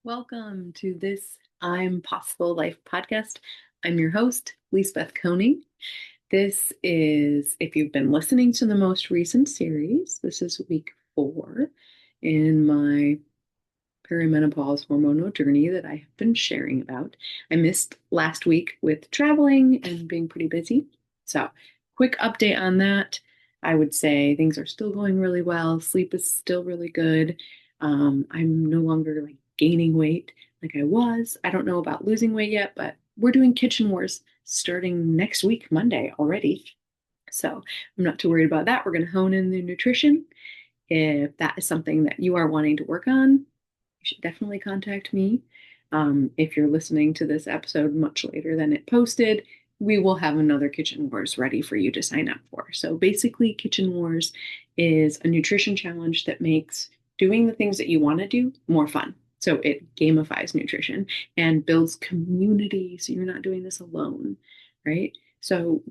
Welcome to this I'm Possible Life podcast. I'm your host, Lisbeth Koning. This is, if you've been listening to the most recent series, this is week 4 in my perimenopause hormonal journey that I have been sharing about. I missed last week with traveling and being pretty busy. So, quick update on that. I would say things are still going really well. Sleep is still really good. I'm no longer like gaining weight like I was. I don't know about losing weight yet, but we're doing kitchen wars starting next week, Monday already. So I'm not too worried about that. We're going to hone in the nutrition. If that is something that you are wanting to work on, you should definitely contact me. If you're listening to this episode much later than it posted, we will have another Kitchen Wars ready for you to sign up for. So basically, Kitchen Wars is a nutrition challenge that makes doing the things that you want to do more fun. So it gamifies nutrition and builds community. So you're not doing this alone, right? So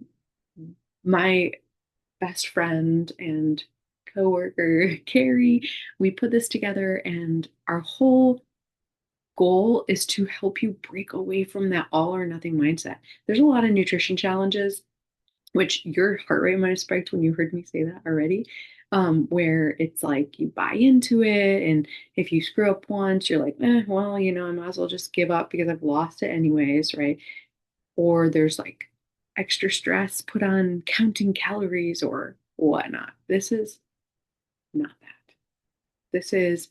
my best friend and coworker, Carrie, we put this together, and our whole goal is to help you break away from that all or nothing mindset. There's a lot of nutrition challenges, which your heart rate might have spiked when you heard me say that already, where it's like you buy into it. And if you screw up once, you're like, well, I might as well just give up because I've lost it anyways, right? Or there's like extra stress put on counting calories or whatnot. This is not that. This is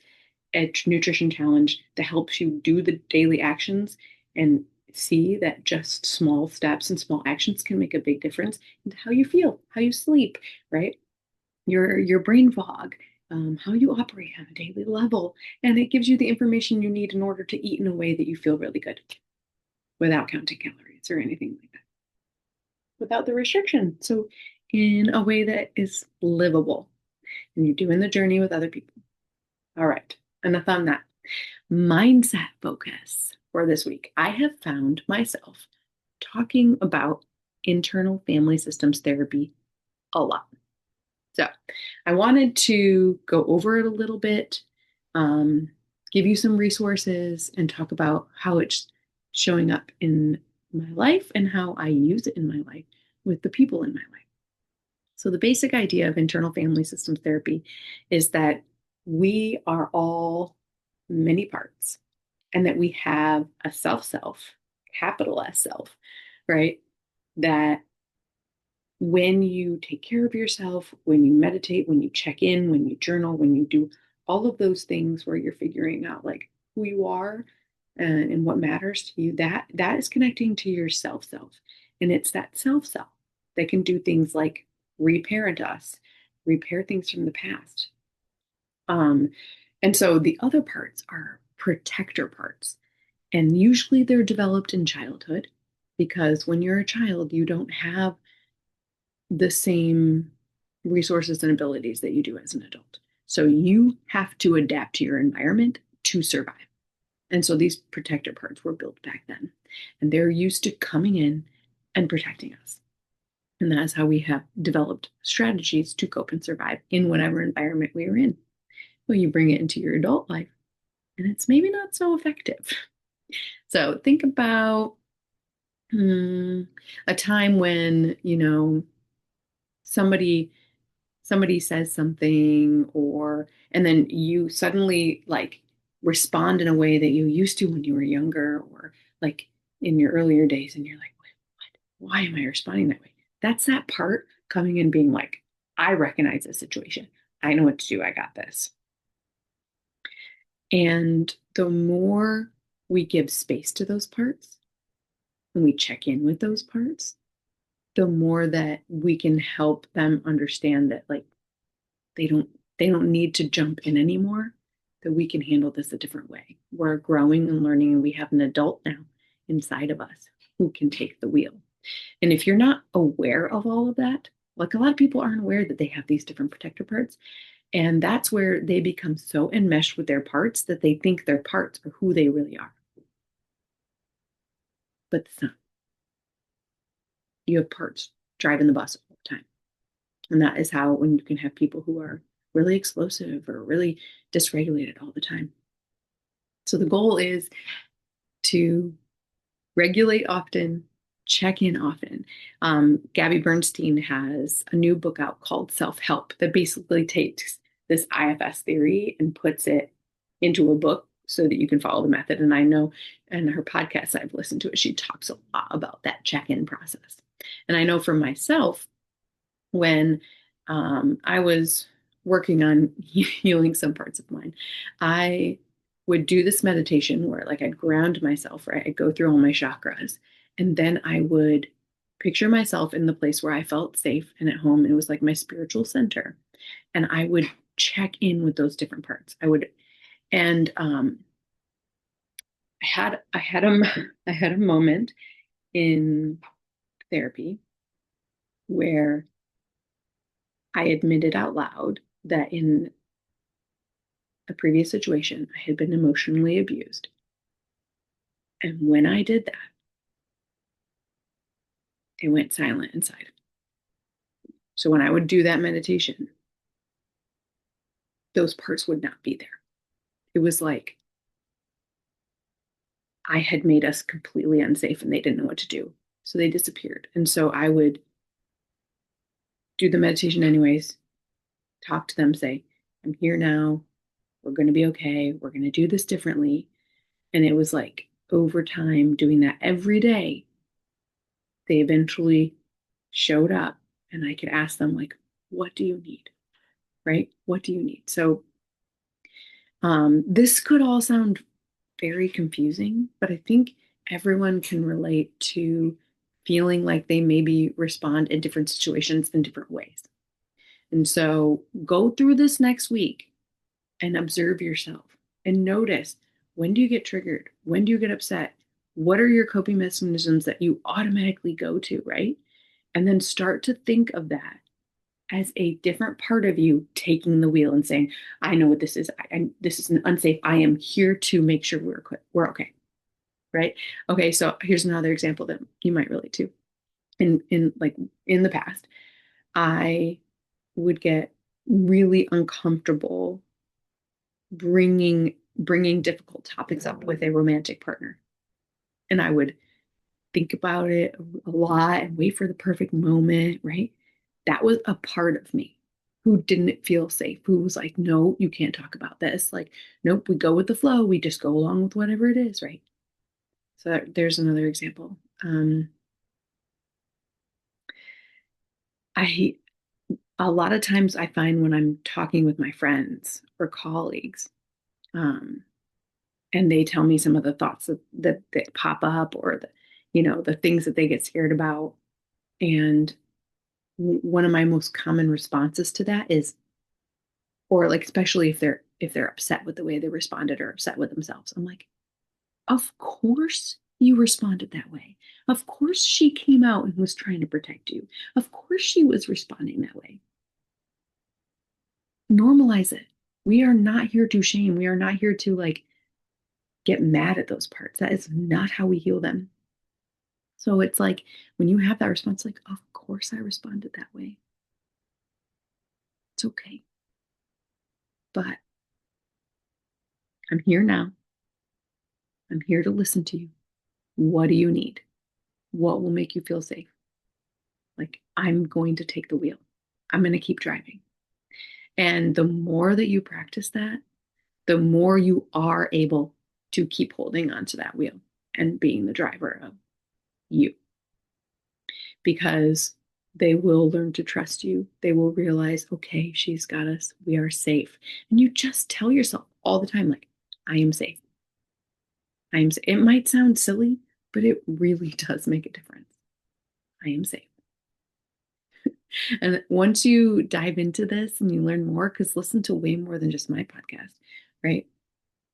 a nutrition challenge that helps you do the daily actions and see that just small steps and small actions can make a big difference into how you feel, how you sleep, right? Your brain fog, how you operate on a daily level, and it gives you the information you need in order to eat in a way that you feel really good without counting calories or anything like that, without the restriction. So, in a way that is livable, and you're doing the journey with other people. All right, enough on that. Mindset focus for this week. I have found myself talking about internal family systems therapy a lot. So, I wanted to go over it a little bit, um, give you some resources, and talk about how it's showing up in my life and how I use it in my life with the people in my life. So, the basic idea of internal family systems therapy is that we are all many parts and that we have a self, capital S self, right? That when you take care of yourself, when you meditate, when you check in, when you journal, when you do all of those things where you're figuring out like who you are and what matters to you, that is connecting to your self. And it's that self that can do things like reparent us, repair things from the past. Um, and so the other parts are protector parts. And usually they're developed in childhood because when you're a child, you don't have the same resources and abilities that you do as an adult. So you have to adapt to your environment to survive. And so these protector parts were built back then. And they're used to coming in and protecting us. And that's how we have developed strategies to cope and survive in whatever environment we are in. Well, you bring it into your adult life, and it's maybe not so effective. So think about a time when, somebody somebody says something, or and then you suddenly like respond in a way that you used to when you were younger, or like in your earlier days, and you're like, what? Why am I responding that way? That's that part coming in being like, I recognize this situation. I know what to do. I got this. And the more we give space to those parts and we check in with those parts, the more that we can help them understand that like they don't they don't need to jump in anymore, that we can handle this a different way. We're growing and learning, and we have an adult now inside of us who can take the wheel. And if you're not aware of all of that, like a lot of people aren't aware that they have these different protector parts, and that's where they become so enmeshed with their parts that they think their parts are who they really are. But it's not. You have parts driving the bus all the time. And that is how, when you can have people who are really explosive or really dysregulated all the time. So the goal is to regulate often, check in often. Gabby Bernstein has a new book out called Self Help that basically takes this IFS theory and puts it into a book so that you can follow the method. And I know in her podcast, I've listened to it, she talks a lot about that check in process. And I know for myself, when I was working on healing some parts of mine, I would do this meditation where like I'd ground myself, right? I'd go through all my chakras, and then I would picture myself in the place where I felt safe and at home. It was like my spiritual center. And I would check in with those different parts. And I had a moment in therapy where I admitted out loud that in a previous situation, I had been emotionally abused. And when I did that, it went silent inside. So when I would do that meditation, those parts would not be there. It was like I had made us completely unsafe and they didn't know what to do. So they disappeared. And so I would do the meditation anyways, talk to them, say, I'm here now. We're going to be okay. We're going to do this differently. And it was like over time, doing that every day, they eventually showed up and I could ask them, like, what do you need? Right? What do you need? So this could all sound very confusing, but I think everyone can relate to feeling like they maybe respond in different situations in different ways. And so go through this next week and observe yourself and notice, when do you get triggered? When do you get upset? What are your coping mechanisms that you automatically go to, right? And then start to think of that as a different part of you taking the wheel and saying, I know what this is. This is unsafe. I am here to make sure we're okay. Right. Okay. So here's another example that you might relate to. In the past, I would get really uncomfortable bringing difficult topics up with a romantic partner. And I would think about it a lot and wait for the perfect moment, right? That was a part of me who didn't feel safe, who was like, no, you can't talk about this. Like, nope, we go with the flow. We just go along with whatever it is, right? So there's another example. I a lot of times I find when I'm talking with my friends or colleagues, um, and they tell me some of the thoughts that pop up or the things that they get scared about. And one of my most common responses to that is, or like, especially if they're upset with the way they responded or upset with themselves. I'm like, of course you responded that way. Of course she came out and was trying to protect you. Of course she was responding that way. Normalize it. We are not here to shame. We are not here to like get mad at those parts. That is not how we heal them. So it's like when you have that response, like, of course I responded that way. It's okay. But I'm here now. I'm here to listen to you. What do you need? What will make you feel safe? Like, I'm going to take the wheel. I'm going to keep driving. And the more that you practice that, the more you are able to keep holding onto that wheel and being the driver of you. Because they will learn to trust you. They will realize, okay, she's got us. We are safe. And you just tell yourself all the time, like, I am safe. It might sound silly, but it really does make a difference. I am safe. And once you dive into this and you learn more, because listen to way more than just my podcast, right?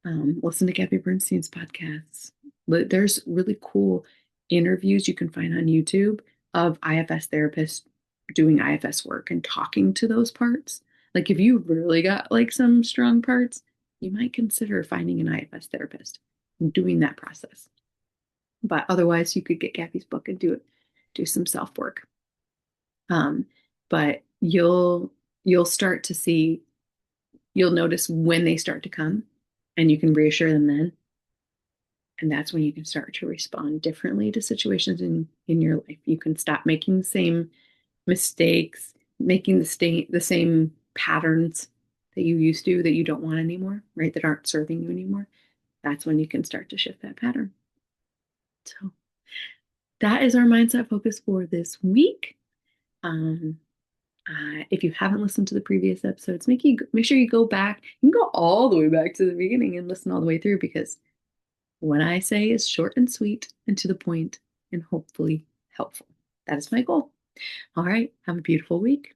Listen to Gabby Bernstein's podcasts. There's really cool interviews you can find on YouTube of IFS therapists doing IFS work and talking to those parts. Like if you really got like some strong parts, you might consider finding an IFS therapist and doing that process. But otherwise, you could get Gabby's book and do some self work. But you'll start to see, you'll notice when they start to come, and you can reassure them then, And that's when you can start to respond differently to situations in your life. You can stop making the same mistakes, making the same patterns that you used to that you don't want anymore, right? That aren't serving you anymore. That's when you can start to shift that pattern. So that is our mindset focus for this week. Um, if you haven't listened to the previous episodes, make sure you go back. You can go all the way back to the beginning and listen all the way through, because what I say is short and sweet and to the point and hopefully helpful. That is my goal. All right. Have a beautiful week.